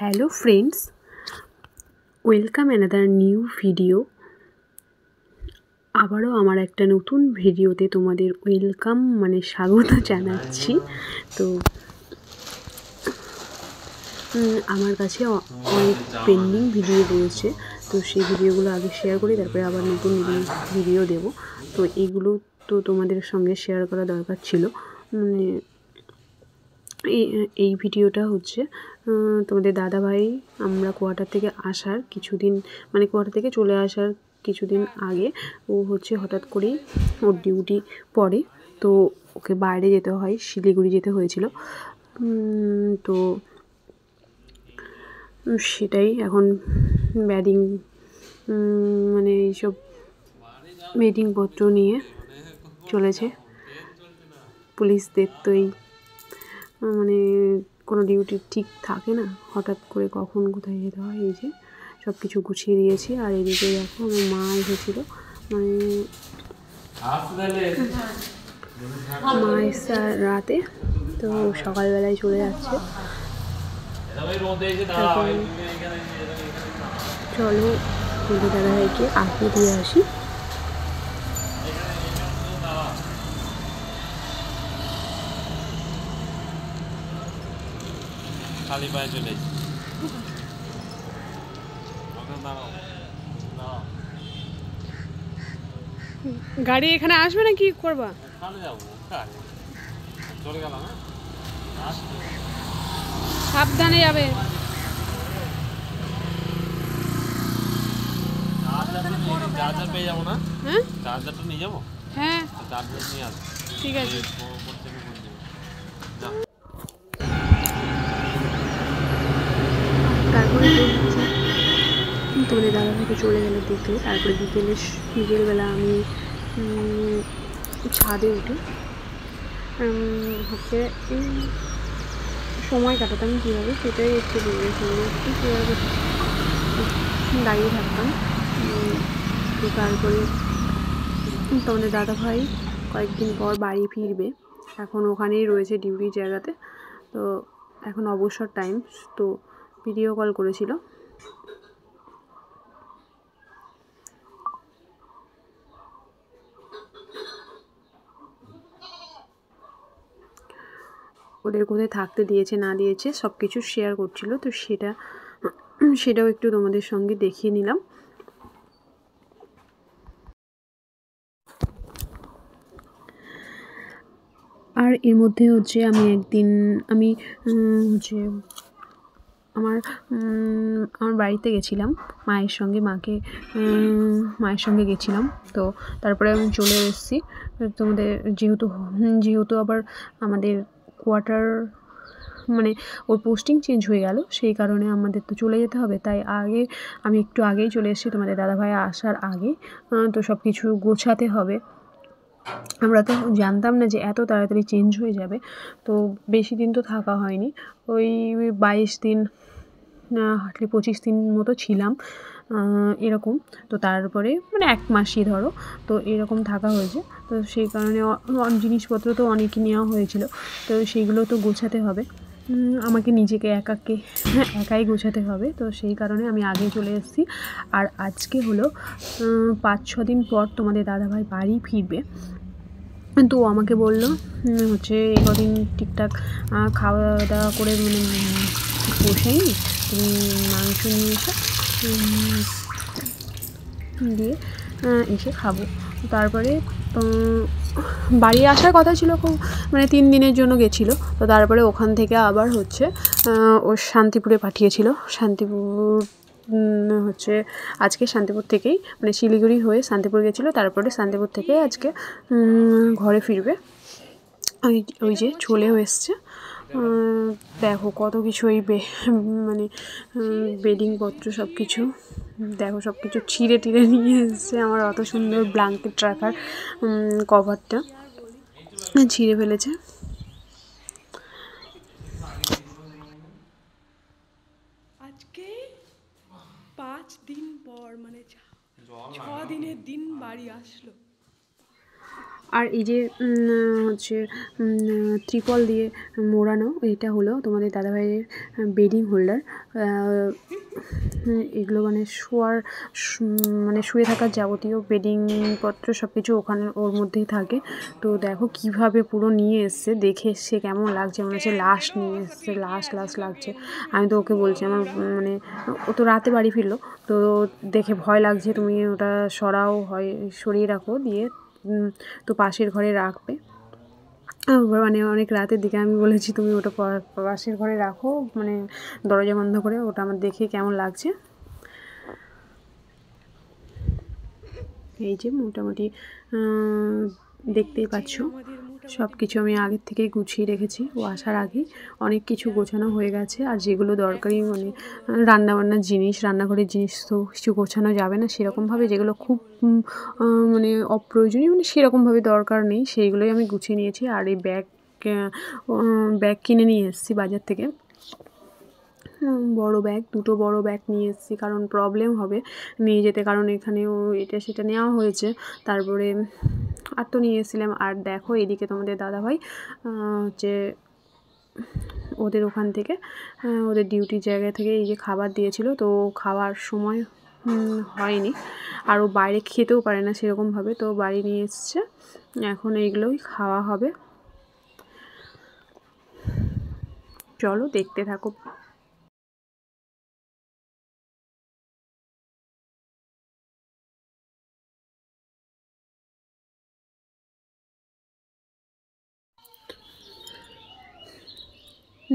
Hello friends, welcome another new video. আবারও আমার একটা নতুন ভিডিওতে তোমাদের ওয়েলকাম স্বাগত জানাচ্ছি। তো আমার কাছে অনেক পেন্ডিং ভিডিও রয়েছে, তো সেই ভিডিওগুলো আগে শেয়ার করি, তারপরে আবার নতুন ভিডিও দেব। তো এইগুলো তো তোমাদের সঙ্গে শেয়ার করা দরকার ছিল। এই ভিডিওটা হচ্ছে তোমাদের দাদাভাই আমরা কোয়ার্টার থেকে আসার কিছুদিন কোয়ার্টার থেকে চলে আসার কিছুদিন আগে ও হচ্ছে হঠাৎ করেই ওর ডিউটি পড়ে, তো ওকে বাইরে যেতে হয়, শিলিগুড়ি যেতে হয়েছিল। তো সেটাই এখন ব্যাডিং এইসব মিটিংপত্র নিয়ে চলেছে। পুলিশদের তো এই কোনো ডিউটি ঠিক থাকে না, হঠাৎ করে কখন কোথায় যেতে হয়। এই যে সব কিছু গুছিয়ে দিয়েছি। আর এদিকে দেখো আমার মা এসেছিলো, মা এসছে রাতে, তো সকালবেলায় চলে যাচ্ছে। চলো তোমাদের দাদাভাইকে আগে দিয়ে আসি। খালি পায়ে চলে গাড়ি এখানে আসবে না, কি করবা? চলে গেল না, সাবধানে যাবে। চার্জার পেয়ে যাবো না? হ্যাঁ, চার্জারটা নিয়ে যাবো। হ্যাঁ চার্জার নিয়ে আসবো, ঠিক আছে। তারপরে তোমাদের দাদাভাইকে চলে গেল দেখলে। তারপরে বিকেলবেলা আমি ছাদে উঠে হচ্ছে সময় কাটাতাম কীভাবে, সেটাই একটু কীভাবে দাঁড়িয়ে থাকতাম। তো তারপরে তোমাদের দাদাভাই কয়েকদিন পর বাড়ি ফিরবে, এখন ওখানেই রয়েছে ডিউটির জায়গাতে। তো এখন অবসর টাইম, তো ভিডিও কল করেছিল। ওদের কোথায় থাকতে দিয়েছে না দিয়েছে সব কিছু শেয়ার করছিল, তো সেটাও একটু তোমাদের সঙ্গে দেখিয়ে নিলাম। আর এর মধ্যে হচ্ছে আমি একদিন হচ্ছে আমার বাড়িতে গেছিলাম মায়ের সঙ্গে গেছিলাম। তো তারপরে আমি চলে এসেছি। তোমাদের যেহেতু আবার আমাদের কোয়ার্টার ওর পোস্টিং চেঞ্জ হয়ে গেল, সেই কারণে আমাদের তো চলে যেতে হবে। তাই আমি একটু আগেই চলে এসেছি, তোমাদের দাদাভাই আসার আগে। তো সব কিছু গোছাতে হবে। আমরা তো জানতাম না যে এত তাড়াতাড়ি চেঞ্জ হয়ে যাবে, তো বেশি দিন তো থাকা হয়নি, ওই 22 দিন হার্ডলি 25 দিন মতো ছিলাম এরকম। তো তারপরে 1 মাসই ধরো, তো এরকম থাকা হয়েছে। তো সেই কারণে জিনিসপত্র তো অনেকই নেওয়া হয়েছিল, তো সেইগুলো তো গোছাতে হবে। আমাকে নিজেকে একাই গোছাতে হবে, তো সেই কারণে আমি আগে চলে এসেছি। আর আজকে হলো 5-6 দিন পর তোমাদের দাদাভাই বাড়ি ফিরবে। তো আমাকে বললো হচ্ছে এই কদিন ঠিকঠাক খাওয়া দাওয়া করে বসেই তুমি মাংস নিয়ে দিয়ে এসে খাবো। তারপরে বাড়ি আসার কথা ছিল, খুব 3 দিনের জন্য গেছিলো। তো তারপরে ওখান থেকে আবার হচ্ছে ও শান্তিপুরে পাঠিয়েছিল। শান্তিপুর হচ্ছে আজকে শান্তিপুর থেকেই শিলিগুড়ি হয়ে শান্তিপুর গেছিলো, তারপরে শান্তিপুর থেকে আজকে ঘরে ফিরবে। ওই যে চলেও এসছে। দেখো কত কিছু এই বেডিংপত্র সব কিছু দেখো, সব কিছু ছিঁড়ে টিড়ে নিয়ে এসছে। আমার অত সুন্দর ব্ল্যাঙ্কেট রাখার কভারটা ছিঁড়ে ফেলেছে। আজকে 5 দিন পর 6 দিনের দিন বাড়ি আসলো। আর এই যে হচ্ছে ত্রিপল দিয়ে মোড়ানো, এটা হলো তোমাদের দাদাভাইয়ের বেডিং হোল্ডার। এগুলো মানে শোয়ার মানে শুয়ে থাকার যাবতীয় বেডিংপত্র সব কিছু ওখানে ওর মধ্যেই থাকে। তো দেখো কিভাবে পুরো নিয়ে এসছে, দেখে এসছে কেমন লাগছে, মনে হচ্ছে লাশ নিয়ে এসছে, লাশ লাগছে। আমি তো ওকে বলছি আমার মানে ও তো রাতে বাড়ি ফিরলো, তো দেখে ভয় লাগছে, তুমি ওটা সরাও, হয় সরিয়ে রাখো দিয়ে তো পাশের ঘরে রাখবে। মানে অনেক রাতের দিকে আমি বলেছি তুমি ওটা পাশের ঘরে রাখো, মানে দরজা বন্ধ করে, ওটা আমার দেখে কেমন লাগছে। এই যে মোটামুটি দেখতেই পাচ্ছ সব কিছু আমি আগের থেকেই গুছিয়ে রেখেছি। ও আসার আগেই অনেক কিছু গোছানো হয়ে গেছে। আর যেগুলো দরকারি মানে রান্নাবান্নার জিনিস, রান্নাঘরের জিনিস তো কিছু গোছানো যাবে না সেরকমভাবে, যেগুলো খুব মানে অপ্রয়োজনীয়, মানে সেরকমভাবে দরকার নেই, সেইগুলোই আমি গুছিয়ে নিয়েছি। আর এই ব্যাগ কিনে নিয়ে এসেছি বাজার থেকে, বড় ব্যাগ, 2টো বড় ব্যাগ নিয়ে এসেছি, কারণ প্রবলেম হবে নিয়ে যেতে, কারণ এখানেও এটা সেটা নেওয়া হয়েছে। তারপরে আর তো নিয়ে এসেছিলাম। আর দেখো এদিকে তোমাদের দাদাভাই হচ্ছে ওদের ওখান থেকে ওদের ডিউটির জায়গা থেকে এই যে খাবার দিয়েছিল, তো খাওয়ার সময় হয়নি, আর ও বাইরে খেতেও পারে না সেরকমভাবে, তো বাড়ি নিয়ে এসছে, এখন এইগুলোই খাওয়া হবে। চলো দেখতে থাকো।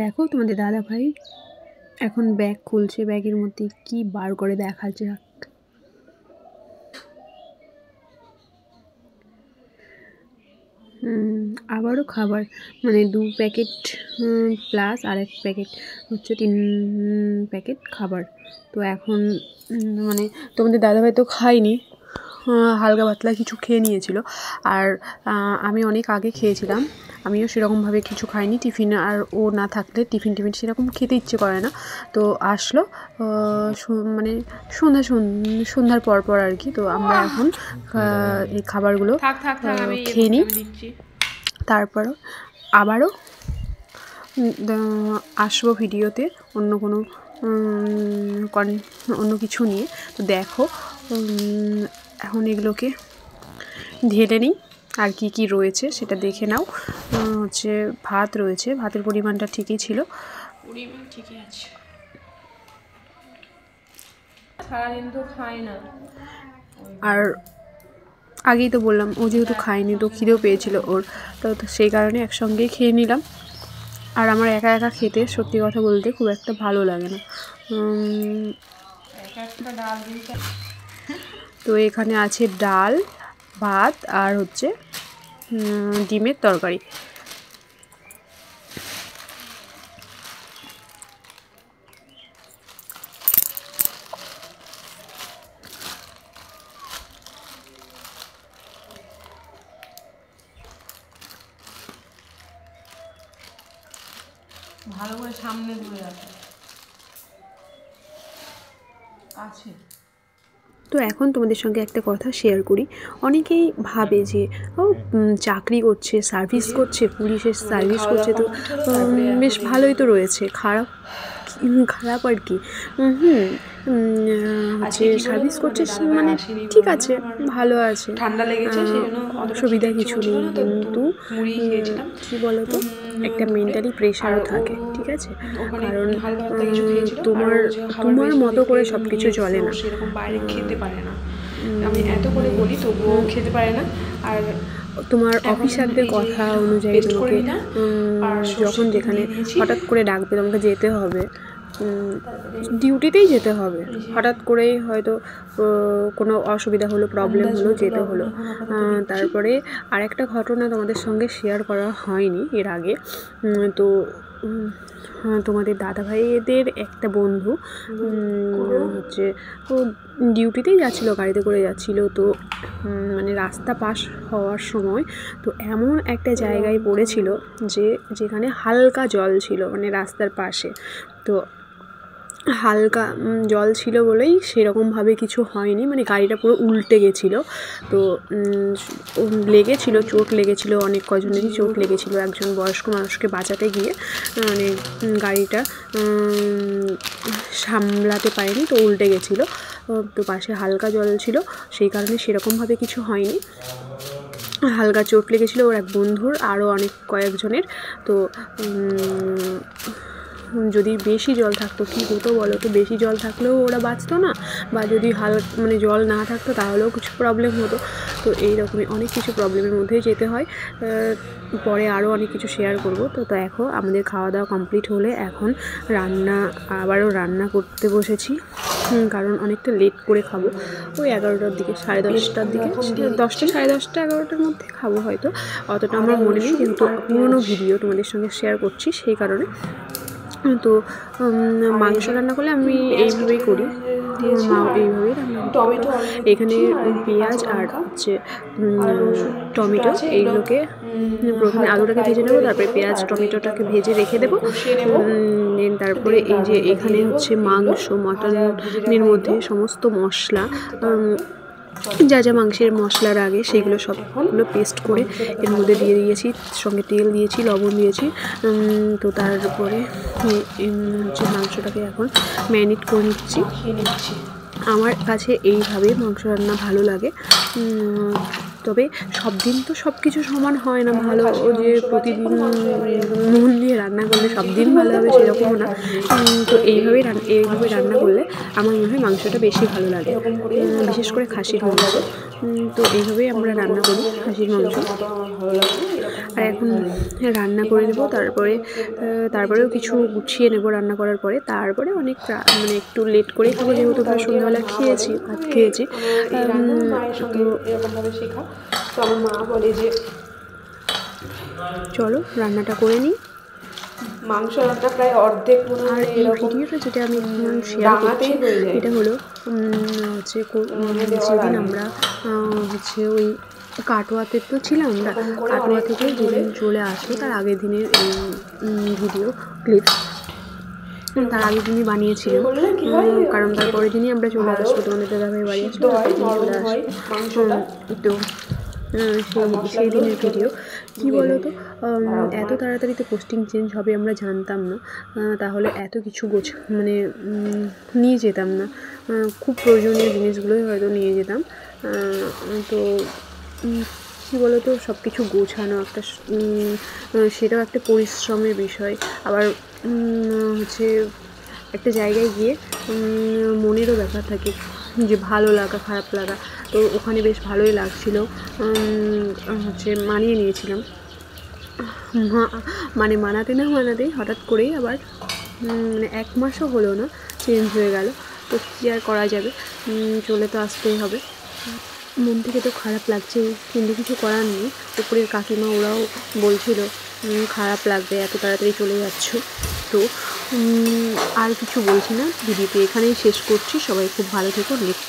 দেখো তোমাদের দাদাভাই এখন ব্যাগ খুলছে, ব্যাগের মধ্যে কি বার করে দেখা যাক। আবারও খাবার, মানে 2 প্যাকেট প্লাস আর 1 প্যাকেট হচ্ছে 3 প্যাকেট খাবার। তো এখন মানে তোমাদের দাদাভাই তো খায়নি, হালকা পাতলা কিছু খেয়ে নিয়েছিল। আর আমি অনেক আগে খেয়েছিলাম, আমিও সেরকমভাবে কিছু খাইনি টিফিন, আর ও না থাকলে টিফিন সেরকম খেতে ইচ্ছে করে না। তো আসলো মানে সন্ধ্যার পর আর কি। তো আমরা এখন এই খাবারগুলো খেয়ে নিই, তারপরও আবারও আসবো ভিডিওতে অন্য কোনো অন্য কিছু নিয়ে। তো দেখো এখন এগুলোকে ঢেলে নিই, আর কি কি রয়েছে সেটা দেখে নাও। হচ্ছে ভাত রয়েছে, ভাতের পরিমাণটা ঠিকই ছিল, পরিমাণ ঠিকই আছে, সারাদিন তো খায় না। আর আগেই তো বললাম ও যেহেতু খায়নি তো খিদেও পেয়েছিল ওর, তো সেই কারণে একসঙ্গেই খেয়ে নিলাম। আর আমার একা একা খেতে সত্যি কথা বলতে খুব একটা ভালো লাগে না। তো এখানে আছে ডাল, ভাত আর হচ্ছে ডিমের তরকারি। ভালো করে সামনে ধরে রাখো আছে। তো এখন তোমাদের সঙ্গে একটা কথা শেয়ার করি। অনেকেই ভাবে যে ও চাকরি করছে, সার্ভিস করছে, পুলিশের সার্ভিস করছে, তো বেশ ভালোই তো রয়েছে, খারাপ আর কি। হচ্ছে সার্ভিস করছে মানে ঠিক আছে, ভালো আছে, ঠান্ডা লেগেছে সেজন্য অসুবিধা কিছু নেই, কিন্তু কী বলো তো একটা মেন্টালি প্রেশারও থাকে, ঠিক আছে, কারণ তোমার মতো করে সব কিছু চলে না, সেরকম বাইরে খেতে পারে না, আমি এত করে বলি তবুও খেতে পারে না। আর তোমার অফিসারদের কথা অনুযায়ী তোমাকে যখন যেখানে হঠাৎ করে ডাকবে তোমাকে যেতে হবে, ডিউটিতেই যেতে হবে, হঠাৎ করেই হয়তো কোনো অসুবিধা হলো, প্রবলেম হলো, যেতে হলো। তারপরে আরেকটা ঘটনা তোমাদের সঙ্গে শেয়ার করা হয়নি এর আগে। তো তোমাদের দাদাভাইদের একটা বন্ধু হচ্ছে ও ডিউটিতেই যাচ্ছিলো, গাড়িতে করে যাচ্ছিলো, তো মানে রাস্তা পাস হওয়ার সময় তো এমন একটা জায়গায় পড়েছিল যেখানে হালকা জল ছিল, মানে রাস্তার পাশে। তো হালকা জল ছিল বলেই সেরকমভাবে কিছু হয়নি, মানে গাড়িটা পুরো উল্টে গেছিলো। তো লেগেছিলো, চোট লেগেছিলো, অনেক কজনেরই চোট লেগেছিলো। একজন বয়স্ক মানুষকে বাঁচাতে গিয়ে মানে গাড়িটা সামলাতে পারেনি, তো উল্টে গেছিলো। তো পাশে হালকা জল ছিল, সেই কারণে সেরকমভাবে কিছু হয়নি। হালকা চোট লেগেছিলো ওর এক বন্ধুর, আরও অনেক কয়েকজনের। তো যদি বেশি জল থাকতো কী হতো বলো তো, বেশি জল থাকলেও ওরা বাঁচতো না, বা যদি মানে জল না থাকতো তাহলেও কিছু প্রবলেম হতো। তো এইরকমই অনেক কিছু প্রবলেমের মধ্যেই যেতে হয়। পরে আরও অনেক কিছু শেয়ার করব। তো দেখো আমাদের খাওয়া দাওয়া কমপ্লিট হলে এখন আবারও রান্না করতে বসেছি, কারণ অনেকটা লেট করে খাবো। ওই 11টার দিকে, 10:30টার দিকে, 10টা, 10:30, 11টার মধ্যে খাবো হয়তো, অতটা আমার মনে নেই, যেহেতু পুরোনো ভিডিও তোমাদের সঙ্গে শেয়ার করছি সেই কারণে। তো মাংস রান্না করলে আমি এইভাবেই করি, মা এইভাবেই রান্না করি। টমেটো এখানে পেঁয়াজ আর হচ্ছে টমেটো এইগুলোকে প্রথমে আলুটাকে ভেজে নেবো, তারপরে পেঁয়াজ টমেটোটাকে ভেজে রেখে দেবো। দেন তারপরে এই যে এখানে হচ্ছে মাংস, মটনের মধ্যে সমস্ত মশলা, যা যা মাংসের মশলার আগে সেগুলো সবগুলো পেস্ট করে এর মধ্যে দিয়ে দিয়েছি, সঙ্গে তেল দিয়েছি, লবণ দিয়েছি। তো তারপরে হচ্ছে মাংসটাকে এখন ম্যারিনেট করে নিচ্ছি। আমার কাছে এইভাবে মাংস রান্না ভালো লাগে। তবে সব দিন তো সব কিছু সমান হয় না ভালো, যে প্রতিদিন মন দিয়ে রান্না করলে সব দিন ভালো হবে সেরকমও না। তো এইভাবে রান্না করলে আমার মনে হয় মাংসটা বেশি ভালো লাগে, বিশেষ করে খাসির মাংস। তো এইভাবেই আমরা রান্না করি খাসির মাংস। আর এখন রান্না করে নেবো, তারপরেও কিছু গুছিয়ে নেবো রান্না করার পরে। তারপরে অনেক মানে একটু লেট করেই খাবো, যেহেতু আমরা সন্ধ্যাবেলা ভাত খেয়েছি। তো এরকমভাবে শেখা। তো আমার মা বলে যে চলো রান্নাটা করে নিই। মাংস রান্না প্রায় অর্ধেক মনে আর হয় এই এরকম ভিডিওটা যেটা আমি শেয়ার করছি এটা হলো হচ্ছে যেদিন আমরা হচ্ছে ওই কাটোয়াতে তো ছিলাম আমরা, কাটোয়া থেকে যেদিন চলে আসবো তার আগের দিনের এই ভিডিও ক্লিপ, তার আগের দিনই বানিয়েছিলাম, কারণ তারপরের দিনই আমরা চলে আসবো, তোমাদের দাদাভাই বাড়ি আসবো, তারপরে দিন চলে আসবো। তো সেই দিনের ভিডিও। কী বলো তো, এত তাড়াতাড়িতে পোস্টিং চেঞ্জ হবে আমরা জানতাম না, তাহলে এত কিছু মানে নিয়ে যেতাম না, খুব প্রয়োজনীয় জিনিসগুলোই হয়তো নিয়ে যেতাম। তো কী বলো তো, সব কিছু গোছানো একটা সেটাও একটা পরিশ্রমের বিষয়। আবার হচ্ছে একটা জায়গায় গিয়ে মনেরও ব্যাপার থাকে, যে ভালো লাগা খারাপ লাগা। তো ওখানে বেশ ভালোই লাগছিলো, হচ্ছে মানিয়ে নিয়েছিলাম। মানে মানাতেই হঠাৎ করেই আবার মানে 1 মাসও হলো না চেঞ্জ হয়ে গেল। তো কী আর করা যাবে, চলে তো আসতেই হবে। মন থেকে তো খারাপ লাগছেই, কিন্তু কিছু করার নেই। উপরের কাকিমা ওরাও বলছিল খারাপ লাগবে, এত তাড়াতাড়ি চলে যাচ্ছ। তো আর কিছু বলছি না, ভিডিওটি এখানেই শেষ করছি। সবাই খুব ভালো থেকো। নেক্সট